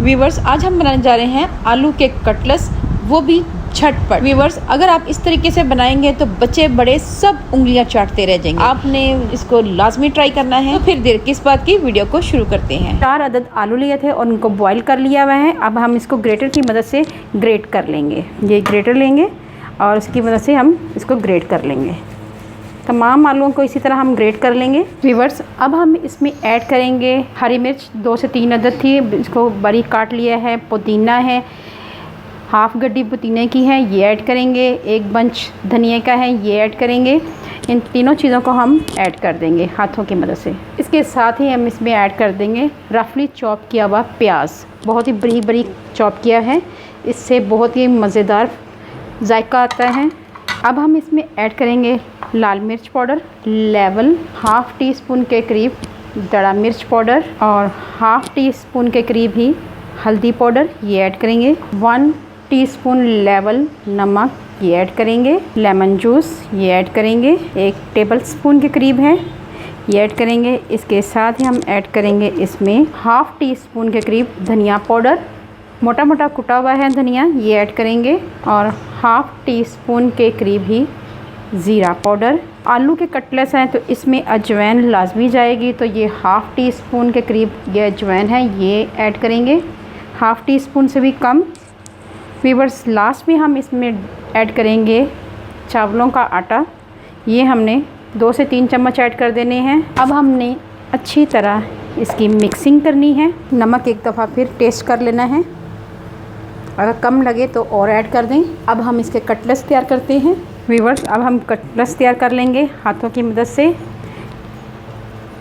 Viewers, आज हम बनाने जा रहे हैं आलू के कटलेट्स, वो भी झटपट। वीवर्स, अगर आप इस तरीके से बनाएंगे तो बच्चे बड़े सब उंगलियां चाटते रह जाएंगे। आपने इसको लाजमी ट्राई करना है। तो फिर देर किस बात की, वीडियो को शुरू करते हैं। 4 अदद आलू लिए थे और उनको बॉईल कर लिया हुआ है। अब हम इसको ग्रेटर की मदद से ग्रेट कर लेंगे। ये ग्रेटर लेंगे और उसकी मदद से हम इसको ग्रेट कर लेंगे। तमाम आलूओं को इसी तरह हम ग्रेट कर लेंगे। वीवर्स, अब हम इसमें ऐड करेंगे हरी मिर्च 2 से 3 अदद थी, इसको बारीक काट लिया है। पुदीना है, हाफ गड्डी पुदीने की है, ये ऐड करेंगे। 1 बंच धनिया का है, ये ऐड करेंगे। इन तीनों चीज़ों को हम ऐड कर देंगे हाथों की मदद से। इसके साथ ही हम इसमें ऐड कर देंगे रफली चॉप किया हुआ प्याज, बहुत ही बारीक बारीक चॉप किया है। इससे बहुत ही मज़ेदार जायका आता है। अब हम इसमें ऐड करेंगे लाल मिर्च powder level, half tea spoon के करीब दड़ा मिर्च पाउडर और हाफ़ टी स्पून के करीब ही हल्दी पाउडर, ये ऐड करेंगे। 1 टीस्पून लेवल नमक, ये ऐड करेंगे। लेमन जूस, ये ऐड करेंगे, 1 टेबल स्पून के करीब है, ये ऐड करेंगे। इसके साथ ही हम ऐड करेंगे इसमें हाफ़ टी स्पून के करीब धनिया पाउडर, मोटा मोटा कुटा हुआ है धनिया, ये ऐड करेंगे। और हाफ़ टी स्पून के करीब ही ज़ीरा पाउडर। आलू के कटलेट्स हैं तो इसमें अजवाइन लाजमी जाएगी, तो ये हाफ़ टी स्पून के करीब ये अजवाइन है, ये ऐड करेंगे, हाफ़ टी स्पून से भी कम। वीवर्स, लास्ट में हम इसमें ऐड करेंगे चावलों का आटा, ये हमने 2 से 3 चम्मच ऐड कर देने हैं। अब हमने अच्छी तरह इसकी मिक्सिंग करनी है। नमक एक दफ़ा फिर टेस्ट कर लेना है, अगर कम लगे तो और ऐड कर दें। अब हम इसके कटलेट्स तैयार करते हैं। वीवर्स, अब हम कटलेट्स तैयार कर लेंगे हाथों की मदद से।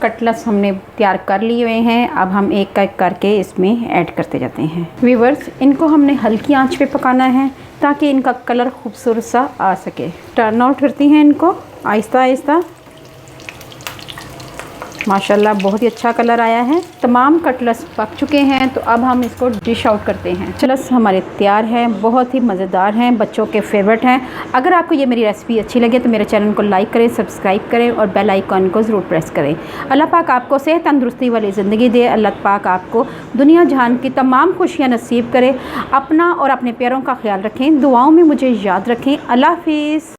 कटलेट्स हमने तैयार कर लिए हुए हैं। अब हम एक एक करके इसमें ऐड करते जाते हैं। वीवर्स, इनको हमने हल्की आंच पे पकाना है ताकि इनका कलर खूबसूरत सा आ सके। टर्न आउट करती हैं इनको आहिस्ता आहिस्ता। माशाल्लाह बहुत ही अच्छा कलर आया है। तमाम कटलेट्स पक चुके हैं, तो अब हम इसको डिश आउट करते हैं। कटलेट्स हमारे तैयार हैं, बहुत ही मज़ेदार हैं, बच्चों के फेवरेट हैं। अगर आपको ये मेरी रेसिपी अच्छी लगे तो मेरे चैनल को लाइक करें, सब्सक्राइब करें और बेल आइकॉन को ज़रूर प्रेस करें। अल्लाह पाक आपको सेहत तंदुरुस्ती वाली ज़िंदगी दे। अल्लाह पाक आपको दुनिया जहान की तमाम खुशियाँ नसीब करे। अपना और अपने प्यारों का ख्याल रखें, दुआओं में मुझे याद रखें। अल्लाह हाफिज़।